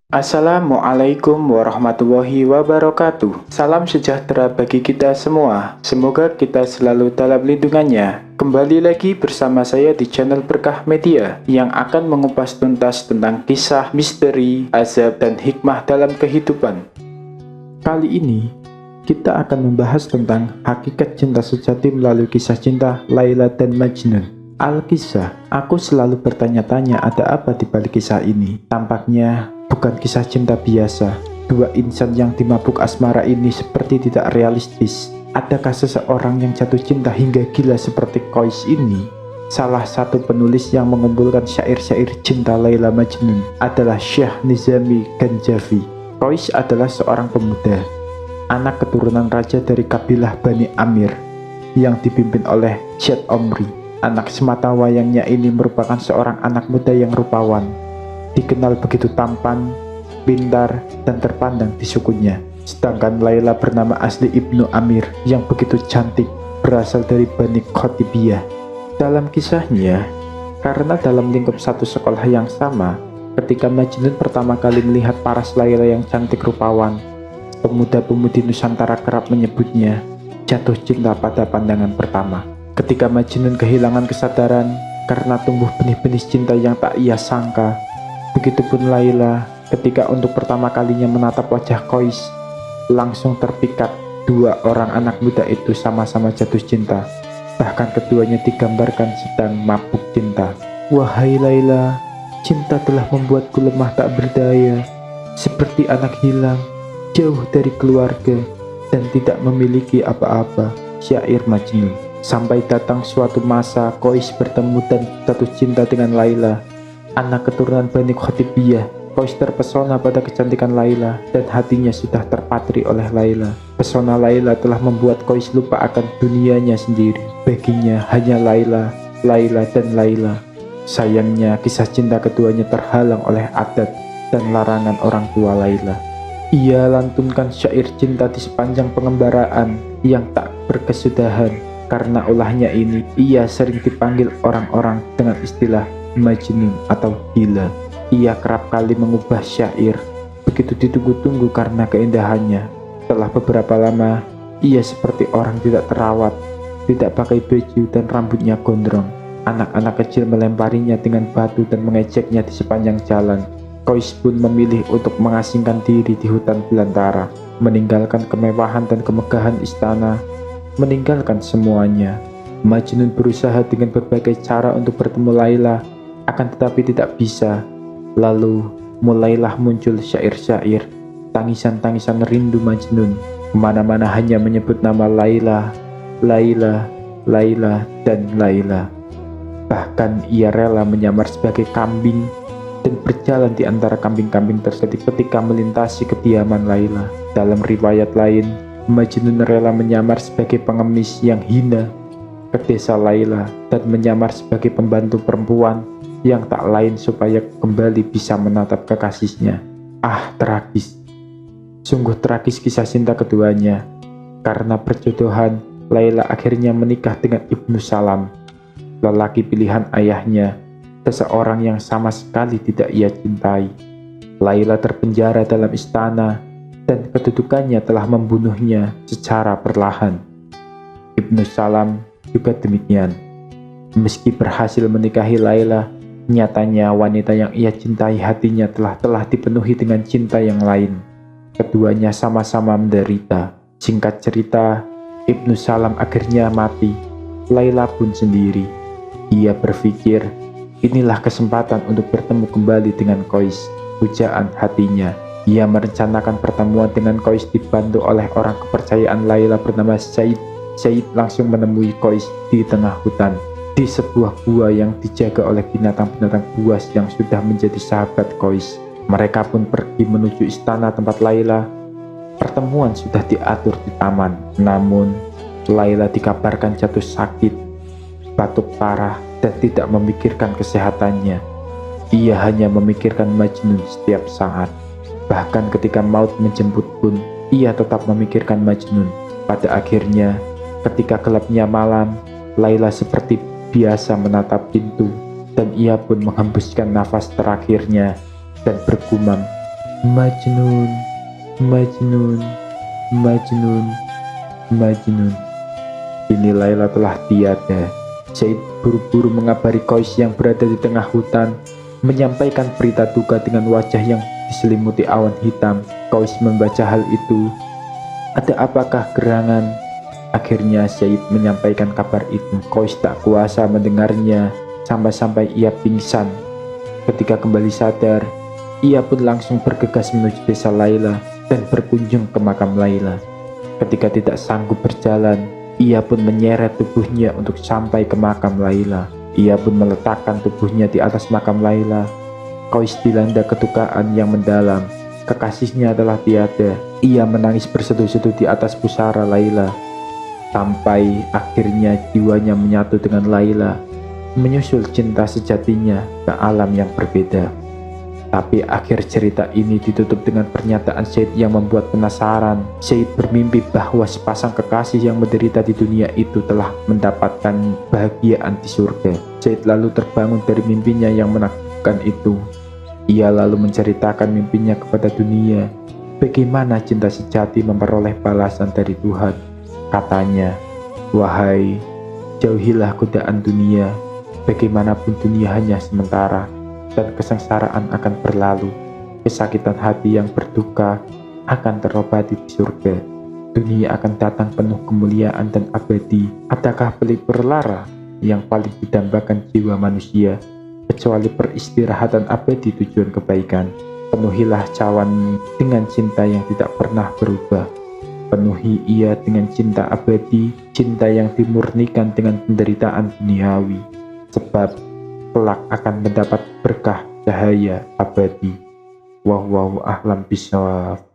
Assalamualaikum warahmatullahi wabarakatuh. Salam sejahtera bagi kita semua. Semoga kita selalu dalam lindungannya. Kembali lagi bersama saya di channel Berkah Media yang akan mengupas tuntas tentang kisah misteri, azab, dan hikmah dalam kehidupan. Kali ini kita akan membahas tentang hakikat cinta sejati melalui kisah cinta Laila dan Majnun. Al-Kisah, aku selalu bertanya-tanya ada apa di balik kisah ini. Tampaknya bukan kisah cinta biasa. Dua insan yang dimabuk asmara ini seperti tidak realistis. Adakah seseorang yang jatuh cinta hingga gila seperti Qais ini? Salah satu penulis yang mengumpulkan syair-syair cinta Laila Majnun adalah Syekh Nizami Ganjavi. Qais adalah seorang pemuda, anak keturunan raja dari kabilah Bani Amir yang dipimpin oleh Syed Omri. Anak sematawayangnya ini merupakan seorang anak muda yang rupawan, dikenal begitu tampan, pintar, dan terpandang di sukunya. Sedangkan Laila bernama asli Ibnu Amir yang begitu cantik, berasal dari Bani Qotibiyah. Dalam kisahnya, karena dalam lingkup satu sekolah yang sama, ketika Majnun pertama kali melihat paras Laila yang cantik rupawan, pemuda-pemudi Nusantara kerap menyebutnya jatuh cinta pada pandangan pertama. Ketika Majnun kehilangan kesadaran karena tumbuh benih-benih cinta yang tak ia sangka, begitupun Laila ketika untuk pertama kalinya menatap wajah Qais, langsung terpikat. Dua orang anak muda itu sama-sama jatuh cinta. Bahkan keduanya digambarkan sedang mabuk cinta. Wahai Laila, cinta telah membuatku lemah tak berdaya, seperti anak hilang, jauh dari keluarga, dan tidak memiliki apa-apa. Syair Majnun. Sampai datang suatu masa Qais bertemu dan jatuh cinta dengan Laila, anak keturunan Bani Qotibiyah. Qais terpesona pada kecantikan Laila dan hatinya sudah terpatri oleh Laila. Pesona Laila telah membuat Qais lupa akan dunianya sendiri. Baginya hanya Laila, Laila, dan Laila. Sayangnya kisah cinta keduanya terhalang oleh adat dan larangan orang tua Laila. Ia lantunkan syair cinta di sepanjang pengembaraan yang tak berkesudahan. Karena ulahnya ini, ia sering dipanggil orang-orang dengan istilah Majnun atau gila. Ia kerap kali mengubah syair, begitu ditunggu-tunggu karena keindahannya. Setelah beberapa lama, ia seperti orang tidak terawat, tidak pakai baju dan rambutnya gondrong. Anak-anak kecil melemparinya dengan batu dan mengejeknya di sepanjang jalan. Qais pun memilih untuk mengasingkan diri di hutan belantara, meninggalkan kemewahan dan kemegahan istana, meninggalkan semuanya. Majnun berusaha dengan berbagai cara untuk bertemu Laila, akan tetapi tidak bisa. Lalu mulailah muncul syair-syair, tangisan-tangisan rindu Majnun. Kemana-mana hanya menyebut nama Laila, Laila, Laila, dan Laila. Bahkan ia rela menyamar sebagai kambing dan berjalan di antara kambing-kambing tersebut ketika melintasi kediaman Laila. Dalam riwayat lain, Majnun rela menyamar sebagai pengemis yang hina ke desa Laila dan menyamar sebagai pembantu perempuan yang tak lain supaya kembali bisa menatap kekasihnya. Ah, tragis. Sungguh tragis kisah cinta keduanya. Karena perjodohan, Laila akhirnya menikah dengan Ibnu Salam, lelaki pilihan ayahnya, seseorang yang sama sekali tidak ia cintai. Laila terpenjara dalam istana dan kedudukannya telah membunuhnya secara perlahan. Ibnu Salam juga demikian. Meski berhasil menikahi Laila, nyatanya wanita yang ia cintai hatinya telah dipenuhi dengan cinta yang lain. Keduanya sama-sama menderita. Singkat cerita, Ibnu Salam akhirnya mati. Laila pun sendiri. Ia berpikir, inilah kesempatan untuk bertemu kembali dengan Qais, pujaan hatinya. Ia merencanakan pertemuan dengan Qais dibantu oleh orang kepercayaan Laila bernama Said. Said langsung menemui Qais di tengah hutan, di sebuah gua yang dijaga oleh binatang-binatang buas yang sudah menjadi sahabat Qais. Mereka pun pergi menuju istana tempat Laila. Pertemuan sudah diatur di taman, namun Laila dikabarkan jatuh sakit, batuk parah, dan tidak memikirkan kesehatannya. Ia hanya memikirkan Majnun setiap saat. Bahkan ketika maut menjemput pun, ia tetap memikirkan Majnun. Pada akhirnya, ketika gelapnya malam, Laila seperti biasa menatap pintu, dan ia pun menghembuskan nafas terakhirnya dan bergumam, Majnun, Majnun, Majnun, Majnun. Kini Laila telah tiada. Said buru-buru mengabari Qais yang berada di tengah hutan, menyampaikan berita duka dengan wajah yang diselimuti awan hitam. Qais membaca hal itu. Ada apakah gerangan? Akhirnya Said menyampaikan kabar itu. Qais tak kuasa mendengarnya sampai-sampai ia pingsan. Ketika kembali sadar, ia pun langsung bergegas menuju desa Laila dan berkunjung ke makam Laila. Ketika tidak sanggup berjalan, ia pun menyeret tubuhnya untuk sampai ke makam Laila. Ia pun meletakkan tubuhnya di atas makam Laila. Qais dilanda kedukaan yang mendalam. Kekasihnya telah tiada. Ia menangis berseduh-seduh di atas pusara Laila. Sampai akhirnya jiwanya menyatu dengan Laila, menyusul cinta sejatinya ke alam yang berbeda. Tapi akhir cerita ini ditutup dengan pernyataan Said yang membuat penasaran. Said bermimpi bahwa sepasang kekasih yang menderita di dunia itu telah mendapatkan kebahagiaan di surga. Said lalu terbangun dari mimpinya yang menakutkan itu. Ia lalu menceritakan mimpinya kepada dunia. Bagaimana cinta sejati memperoleh balasan dari Tuhan. Katanya, "Wahai, jauhilah godaan dunia. Bagaimanapun dunia hanya sementara, dan kesengsaraan akan berlalu. Kesakitan hati yang berduka akan terobati di surga. Dunia akan datang penuh kemuliaan dan abadi. Adakah pelipur lara yang paling didambakan jiwa manusia, kecuali peristirahatan abadi tujuan kebaikan? Penuhilah cawan dengan cinta yang tidak pernah berubah. Penuhi ia dengan cinta abadi, cinta yang dimurnikan dengan penderitaan duniawi. Sebab kelak akan mendapat berkah cahaya abadi." Wallahu a'lam bishawab.